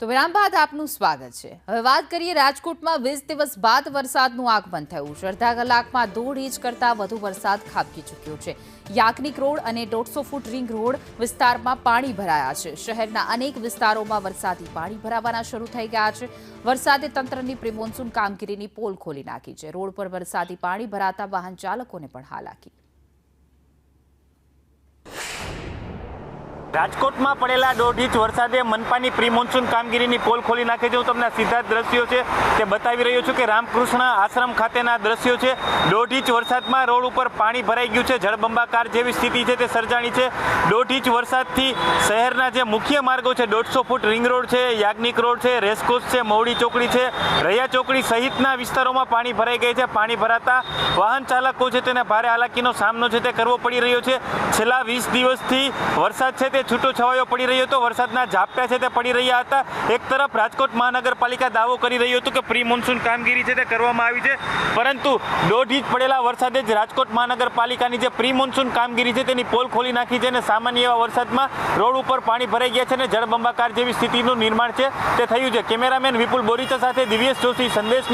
તો વિરામ બાદ આપનું સ્વાગત છે। હવે વાત કરીએ રાજકોટમાં 20 દિવસ બાદ વરસાદનું આગમન થયું છે। અડધા કલાકમાં 1.5 ઇંચ કરતાં વધુ વરસાદ ખાબકી ચૂક્યો છે। યાજ્ઞિક રોડ અને 150 ફૂટ રિંગ રોડ વિસ્તારમાં પાણી ભરાયા છે। શહેરના અનેક વિસ્તારોમાં વરસાદી પાણી ભરાવાના શરૂ થઈ ગયા છે। વરસાદે તંત્રની પ્રી મોન્સૂન કામગીરીની પોલ ખોલી નાખી છે। રોડ પર વરસાદી પાણી ભરાતા વાહન ચાલકોને પણ હાલાકી। રાજકોટમાં પડેલા 1.5 ઇંચ વરસાદે મનપાની પ્રી મોન્સૂન કામગીરીની પોલ ખોલી નાખી છે। હું તમને સીધા દ્રશ્યો છે તે બતાવી રહ્યો છું કે રામકૃષ્ણ આશ્રમ ખાતેના દ્રશ્યો છે। 1.5 ઇંચ વરસાદમાં રોડ ઉપર પાણી ભરાઈ ગયું છે। જળબંબાકાર જેવી સ્થિતિ છે તે સર્જાણી છે। 1.5 ઇંચ વરસાદથી શહેરના જે મુખ્ય માર્ગો છે 150 ફૂટ રિંગ રોડ છે, યાજ્ઞિક રોડ છે, રેસકોર્સ છે, મવડી ચોકડી છે, રૈયા ચોકડી સહિતના વિસ્તારોમાં પાણી ભરાઈ ગઈ છે। પાણી ભરાતા વાહન ચાલકો છે તેને ભારે હાલાકીનો સામનો છે તે કરવો પડી રહ્યો છે। છેલ્લા 20 દિવસથી વરસાદ છે તે છૂટો છવાયો પડી રહ્યો હતો। વરસાદના ઝાપટા છે તે પડી રહ્યા હતા। એક તરફ રાજકોટ મહાનગરપાલિકા દાવો કરી રહ્યું હતું કે પ્રી મોન્સૂન કામગીરી છે તે કરવામાં આવી છે, પરંતુ 1.5 ઇંચ પડેલા વરસાદે જ રાજકોટ મહાનગરપાલિકાની જે પ્રી મોન્સૂન કામગીરી છે તેની પોલ ખોલી નાખી છે અને સામાન્ય એવા વરસાદમાં રોડ ઉપર પાણી ભરાઈ ગયા છે અને જળબંબાકાર જેવી સ્થિતિનું નિર્માણ છે તે થયું છે। કેમેરામેન વિપુલ બોરીચા સાથે દિવ્યેશ જોશી, સંદેશ।